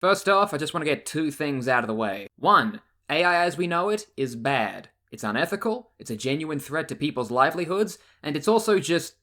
First off, I just want to get two things out of the way. One, AI as we know it is bad. It's unethical, it's a genuine threat to people's livelihoods, and it's also just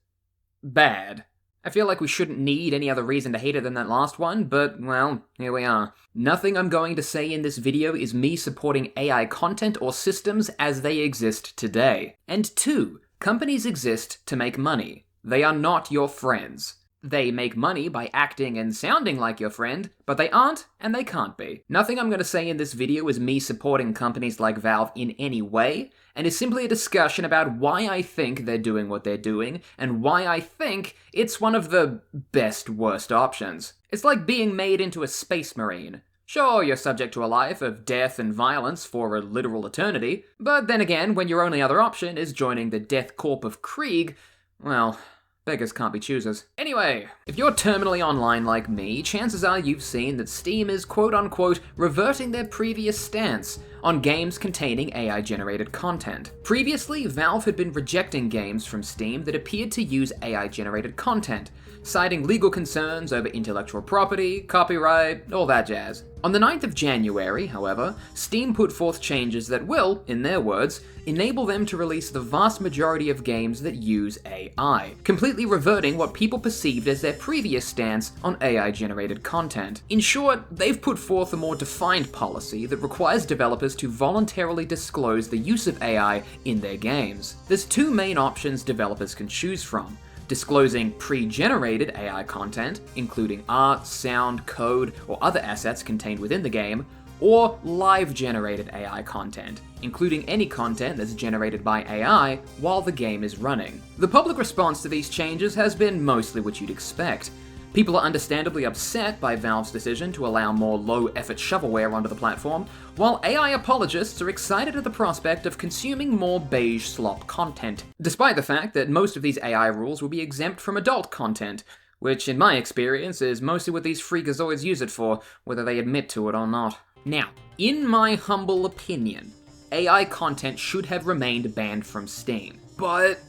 bad. I feel like we shouldn't need any other reason to hate it than that last one, but, well, here we are. Nothing I'm going to say in this video is me supporting AI content or systems as they exist today. And two, companies exist to make money. They are not your friends. They make money by acting and sounding like your friend, but they aren't and they can't be. Nothing I'm going to say in this video is me supporting companies like Valve in any way, and is simply a discussion about why I think they're doing what they're doing, and why I think it's one of the best worst options. It's like being made into a space marine. Sure, you're subject to a life of death and violence for a literal eternity, but then again, when your only other option is joining the Death Corp of Krieg, well, beggars can't be choosers. Anyway, if you're terminally online like me, chances are you've seen that Steam is quote-unquote reverting their previous stance on games containing AI-generated content. Previously, Valve had been rejecting games from Steam that appeared to use AI-generated content, citing legal concerns over intellectual property, copyright, all that jazz. On the 9th of January, however, Steam put forth changes that will, in their words, enable them to release the vast majority of games that use AI, completely reverting what people perceived as their previous stance on AI-generated content. In short, they've put forth a more defined policy that requires developers to voluntarily disclose the use of AI in their games. There's two main options developers can choose from: disclosing pre-generated AI content, including art, sound, code, or other assets contained within the game, or live-generated AI content, including any content that's generated by AI while the game is running. The public response to these changes has been mostly what you'd expect. People are understandably upset by Valve's decision to allow more low-effort shovelware onto the platform, while AI apologists are excited at the prospect of consuming more beige slop content, despite the fact that most of these AI rules will be exempt from adult content, which in my experience is mostly what these freakazoids use it for, whether they admit to it or not. Now, in my humble opinion, AI content should have remained banned from Steam, but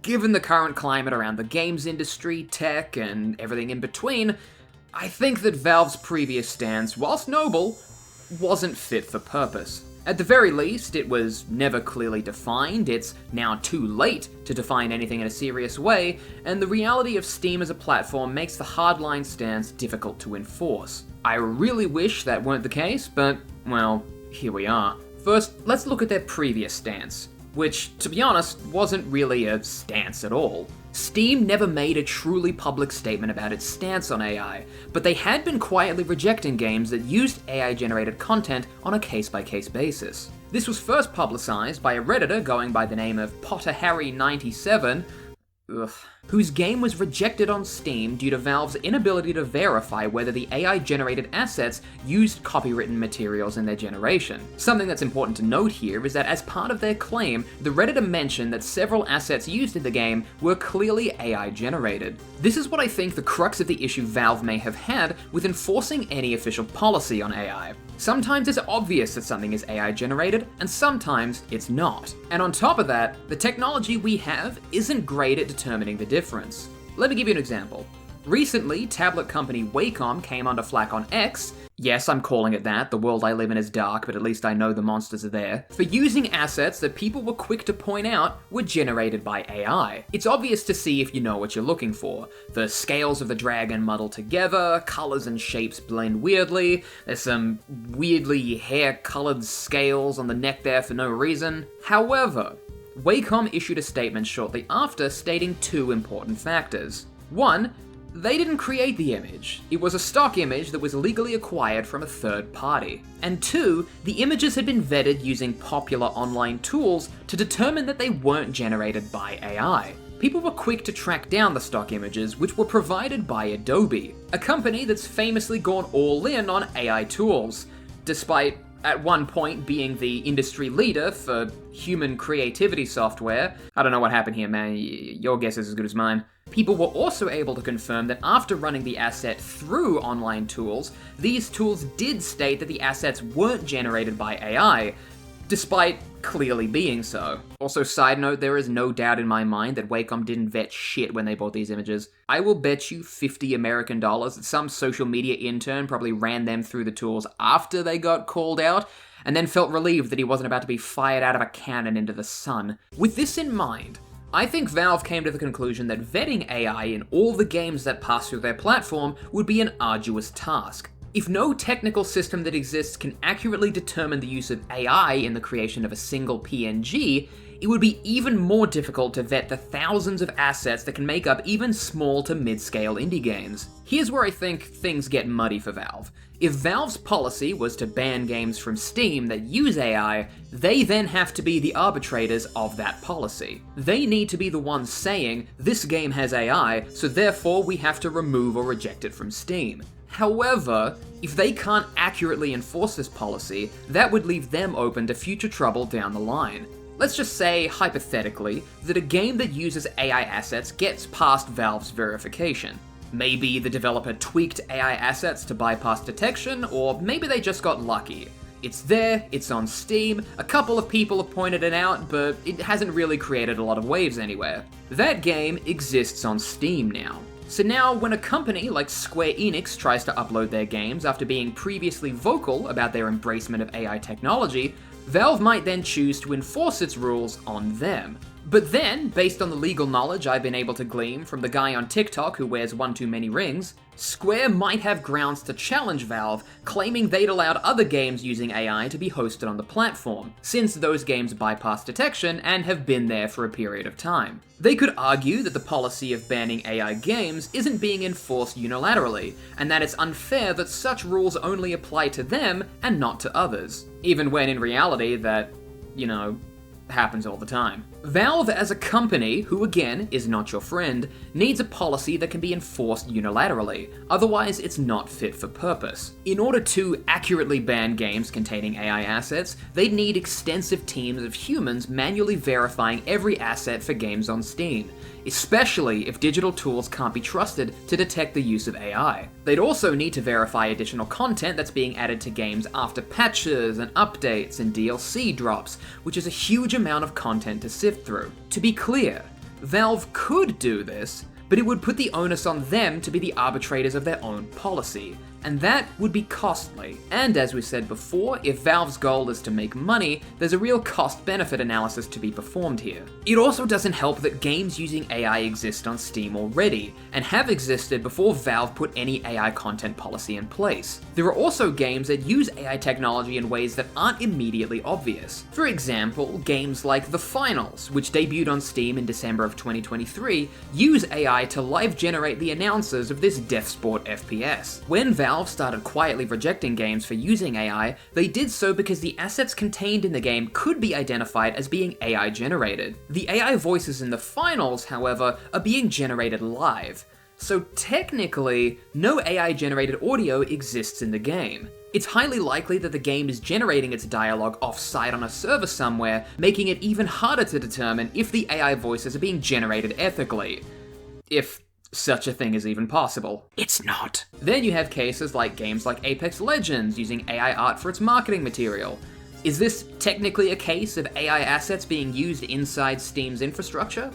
given the current climate around the games industry, tech, and everything in between, I think that Valve's previous stance, whilst noble, wasn't fit for purpose. At the very least, it was never clearly defined, it's now too late to define anything in a serious way, and the reality of Steam as a platform makes the hardline stance difficult to enforce. I really wish that weren't the case, but, well, here we are. First, let's look at their previous stance, which, to be honest, wasn't really a stance at all. Steam never made a truly public statement about its stance on AI, but they had been quietly rejecting games that used AI-generated content on a case-by-case basis. This was first publicized by a Redditor going by the name of PotterHarry97, whose game was rejected on Steam due to Valve's inability to verify whether the AI-generated assets used copywritten materials in their generation. Something that's important to note here is that as part of their claim, the Redditor mentioned that several assets used in the game were clearly AI-generated. This is what I think the crux of the issue Valve may have had with enforcing any official policy on AI. Sometimes it's obvious that something is AI-generated, and sometimes it's not. And on top of that, the technology we have isn't great at determining the difference. Let me give you an example. Recently, tablet company Wacom came under flack on X. Yes, I'm calling it that, the world I live in is dark, but at least I know the monsters are there, for using assets that people were quick to point out were generated by AI. It's obvious to see if you know what you're looking for. The scales of the dragon muddle together, colors and shapes blend weirdly, there's some weirdly hair-colored scales on the neck there for no reason. However, Wacom issued a statement shortly after stating two important factors. One, they didn't create the image. It was a stock image that was legally acquired from a third party. And two, the images had been vetted using popular online tools to determine that they weren't generated by AI. People were quick to track down the stock images, which were provided by Adobe, a company that's famously gone all in on AI tools, despite at one point being the industry leader for human creativity software. I don't know what happened here, man. Your guess is as good as mine. People were also able to confirm that after running the asset through online tools, these tools did state that the assets weren't generated by AI, despite clearly being so. Also, side note, there is no doubt in my mind that Wacom didn't vet shit when they bought these images. I will bet you $50 American that some social media intern probably ran them through the tools after they got called out, and then felt relieved that he wasn't about to be fired out of a cannon into the sun. With this in mind, I think Valve came to the conclusion that vetting AI in all the games that pass through their platform would be an arduous task. If no technical system that exists can accurately determine the use of AI in the creation of a single PNG, it would be even more difficult to vet the thousands of assets that can make up even small to mid-scale indie games. Here's where I think things get muddy for Valve. If Valve's policy was to ban games from Steam that use AI, they then have to be the arbitrators of that policy. They need to be the ones saying, this game has AI, so therefore we have to remove or reject it from Steam. However, if they can't accurately enforce this policy, that would leave them open to future trouble down the line. Let's just say, hypothetically, that a game that uses AI assets gets past Valve's verification. Maybe the developer tweaked AI assets to bypass detection, or maybe they just got lucky. It's there, it's on Steam, a couple of people have pointed it out, but it hasn't really created a lot of waves anywhere. That game exists on Steam now. So now, when a company like Square Enix tries to upload their games after being previously vocal about their embracement of AI technology, Valve might then choose to enforce its rules on them. But then, based on the legal knowledge I've been able to glean from the guy on TikTok who wears one too many rings, Square might have grounds to challenge Valve, claiming they'd allowed other games using AI to be hosted on the platform, since those games bypass detection and have been there for a period of time. They could argue that the policy of banning AI games isn't being enforced unilaterally, and that it's unfair that such rules only apply to them and not to others. Even when in reality that, happens all the time. Valve as a company, who again is not your friend, needs a policy that can be enforced unilaterally, otherwise it's not fit for purpose. In order to accurately ban games containing AI assets, they'd need extensive teams of humans manually verifying every asset for games on Steam, especially if digital tools can't be trusted to detect the use of AI. They'd also need to verify additional content that's being added to games after patches and updates and DLC drops, which is a huge amount of content to sift through. To be clear, Valve could do this, but it would put the onus on them to be the arbitrators of their own policy, and that would be costly. And as we said before, if Valve's goal is to make money, there's a real cost-benefit analysis to be performed here. It also doesn't help that games using AI exist on Steam already, and have existed before Valve put any AI content policy in place. There are also games that use AI technology in ways that aren't immediately obvious. For example, games like The Finals, which debuted on Steam in December of 2023, use AI to live-generate the announcers of this death sport FPS. When Valve started quietly rejecting games for using AI, they did so because the assets contained in the game could be identified as being AI generated. The AI voices in The Finals, however, are being generated live. So technically, no AI generated audio exists in the game. It's highly likely that the game is generating its dialogue off-site on a server somewhere, making it even harder to determine if the AI voices are being generated ethically. If such a thing is even possible. It's not. Then you have cases like games like Apex Legends using AI art for its marketing material. Is this technically a case of AI assets being used inside Steam's infrastructure?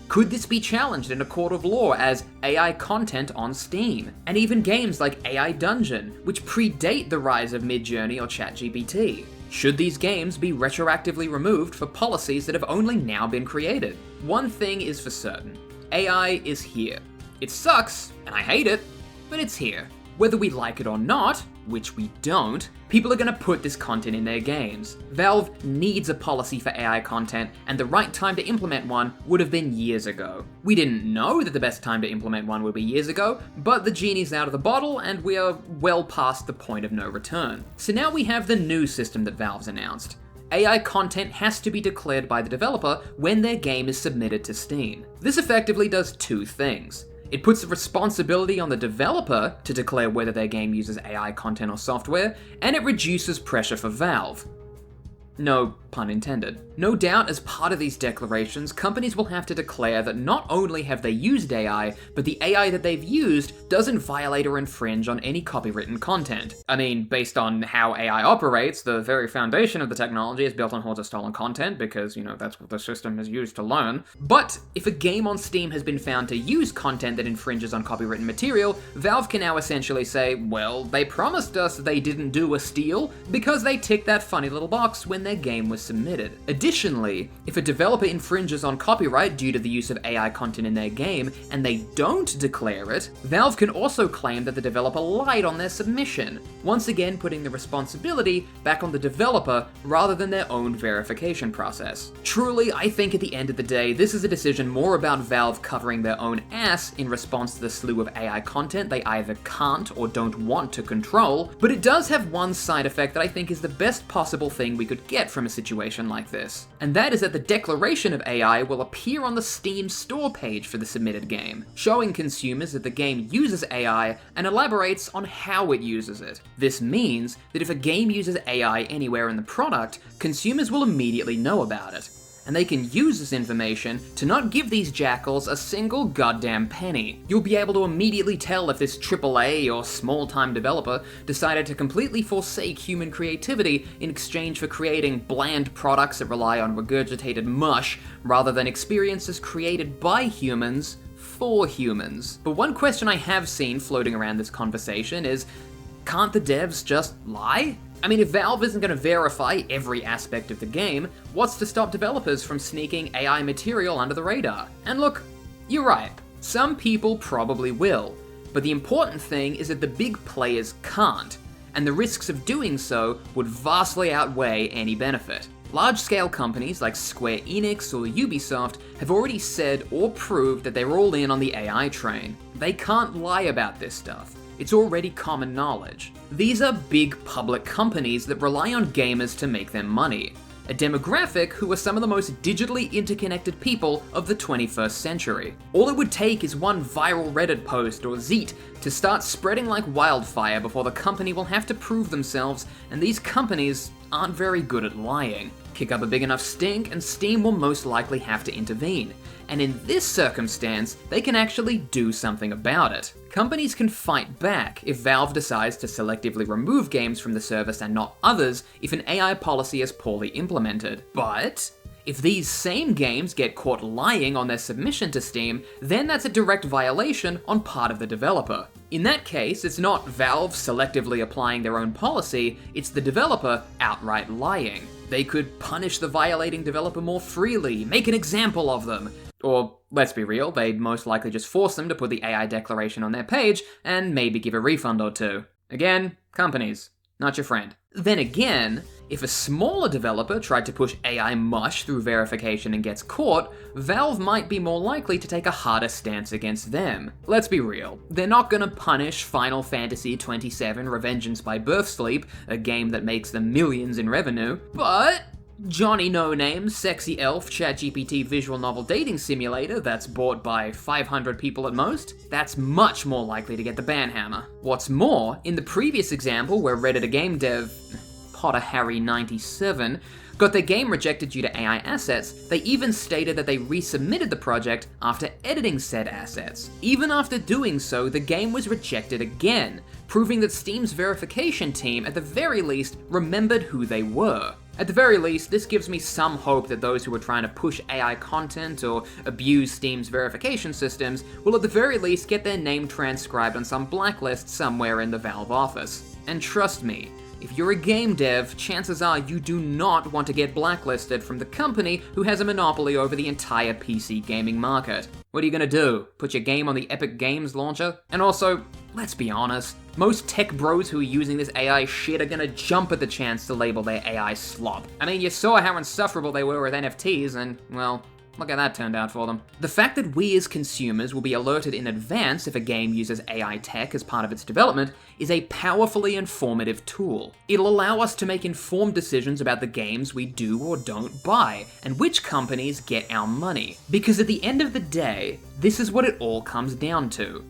Could this be challenged in a court of law as AI content on Steam? And even games like AI Dungeon, which predate the rise of Midjourney or ChatGPT. Should these games be retroactively removed for policies that have only now been created? One thing is for certain. AI is here. It sucks, and I hate it, but it's here. Whether we like it or not, which we don't, people are gonna put this content in their games. Valve needs a policy for AI content, and the right time to implement one would have been years ago. We didn't know that the best time to implement one would be years ago, but the genie's out of the bottle, and we are well past the point of no return. So now we have the new system that Valve's announced. AI content has to be declared by the developer when their game is submitted to Steam. This effectively does two things. It puts the responsibility on the developer to declare whether their game uses AI content or software, and it reduces pressure for Valve. No, pun intended. No doubt, as part of these declarations, companies will have to declare that not only have they used AI, but the AI that they've used doesn't violate or infringe on any copywritten content. I mean, based on how AI operates, the very foundation of the technology is built on hordes of stolen content, because, that's what the system is used to learn. But if a game on Steam has been found to use content that infringes on copywritten material, Valve can now essentially say, well, they promised us they didn't do a steal, because they ticked that funny little box when their game was submitted. Additionally, if a developer infringes on copyright due to the use of AI content in their game, and they don't declare it, Valve can also claim that the developer lied on their submission, once again putting the responsibility back on the developer rather than their own verification process. Truly, I think at the end of the day, this is a decision more about Valve covering their own ass in response to the slew of AI content they either can't or don't want to control, but it does have one side effect that I think is the best possible thing we could get from a situation like this. And that is that the declaration of AI will appear on the Steam store page for the submitted game, showing consumers that the game uses AI and elaborates on how it uses it. This means that if a game uses AI anywhere in the product, consumers will immediately know about it. And they can use this information to not give these jackals a single goddamn penny. You'll be able to immediately tell if this AAA or small-time developer decided to completely forsake human creativity in exchange for creating bland products that rely on regurgitated mush rather than experiences created by humans for humans. But one question I have seen floating around this conversation is, can't the devs just lie? I mean, if Valve isn't going to verify every aspect of the game, what's to stop developers from sneaking AI material under the radar? And look, you're right, some people probably will, but the important thing is that the big players can't, and the risks of doing so would vastly outweigh any benefit. Large-scale companies like Square Enix or Ubisoft have already said or proved that they're all in on the AI train. They can't lie about this stuff. It's already common knowledge. These are big public companies that rely on gamers to make their money, a demographic who are some of the most digitally interconnected people of the 21st century. All it would take is one viral Reddit post or Zeet to start spreading like wildfire before the company will have to prove themselves, and these companies aren't very good at lying. Kick up a big enough stink and Steam will most likely have to intervene. And in this circumstance, they can actually do something about it. Companies can fight back if Valve decides to selectively remove games from the service and not others if an AI policy is poorly implemented. But if these same games get caught lying on their submission to Steam, then that's a direct violation on part of the developer. In that case, it's not Valve selectively applying their own policy, it's the developer outright lying. They could punish the violating developer more freely, make an example of them. Or, let's be real, they'd most likely just force them to put the AI declaration on their page and maybe give a refund or two. Again, companies, not your friend. Then again, if a smaller developer tried to push AI mush through verification and gets caught, Valve might be more likely to take a harder stance against them. Let's be real, they're not gonna punish Final Fantasy XXVII Revengeance by Birthsleep, a game that makes them millions in revenue, but Johnny No Name, Sexy Elf, ChatGPT visual novel dating simulator that's bought by 500 people at most, that's much more likely to get the ban hammer. What's more, in the previous example where Reddit a game dev, Potter Harry 97, got their game rejected due to AI assets, they even stated that they resubmitted the project after editing said assets. Even after doing so, the game was rejected again, proving that Steam's verification team at the very least remembered who they were. At the very least, this gives me some hope that those who are trying to push AI content or abuse Steam's verification systems will at the very least get their name transcribed on some blacklist somewhere in the Valve office. And trust me, if you're a game dev, chances are you do not want to get blacklisted from the company who has a monopoly over the entire PC gaming market. What are you gonna do? Put your game on the Epic Games launcher? And also, let's be honest, most tech bros who are using this AI shit are gonna jump at the chance to label their AI slop. I mean, you saw how insufferable they were with NFTs, and, well, look how that turned out for them. The fact that we as consumers will be alerted in advance if a game uses AI tech as part of its development is a powerfully informative tool. It'll allow us to make informed decisions about the games we do or don't buy, and which companies get our money. Because at the end of the day, this is what it all comes down to.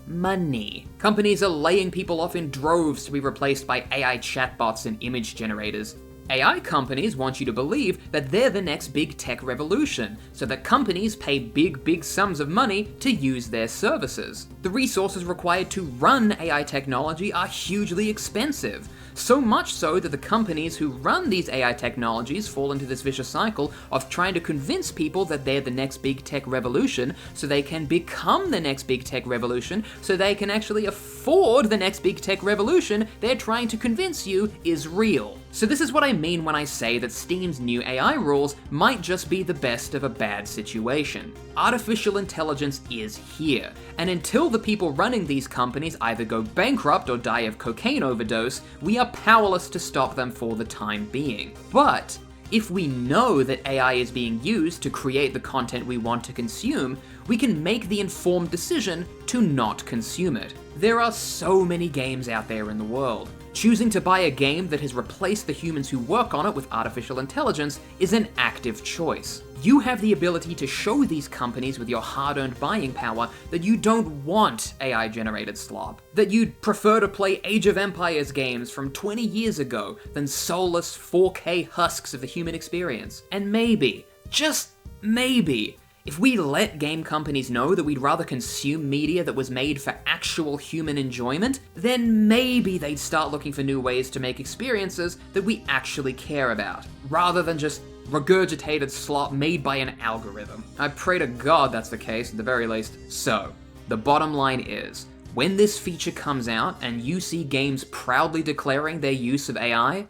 Money. Companies are laying people off in droves to be replaced by AI chatbots and image generators. AI companies want you to believe that they're the next big tech revolution, so that companies pay big sums of money to use their services. The resources required to run AI technology are hugely expensive, so much so that the companies who run these AI technologies fall into this vicious cycle of trying to convince people that they're the next big tech revolution so they can become the next big tech revolution, so they can actually afford the next big tech revolution they're trying to convince you is real. So this is what I mean when I say that Steam's new AI rules might just be the best of a bad situation. Artificial intelligence is here, and until the people running these companies either go bankrupt or die of cocaine overdose, we are powerless to stop them for the time being. But if we know that AI is being used to create the content we want to consume, we can make the informed decision to not consume it. There are so many games out there in the world. Choosing to buy a game that has replaced the humans who work on it with artificial intelligence is an active choice. You have the ability to show these companies with your hard-earned buying power that you don't want AI-generated slop, that you'd prefer to play Age of Empires games from 20 years ago than soulless 4K husks of the human experience. And maybe, just maybe, if we let game companies know that we'd rather consume media that was made for actual human enjoyment, then maybe they'd start looking for new ways to make experiences that we actually care about, rather than just regurgitated slop made by an algorithm. I pray to God that's the case, at the very least. So, the bottom line is, when this feature comes out and you see games proudly declaring their use of AI,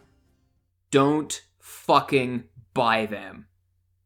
don't fucking buy them.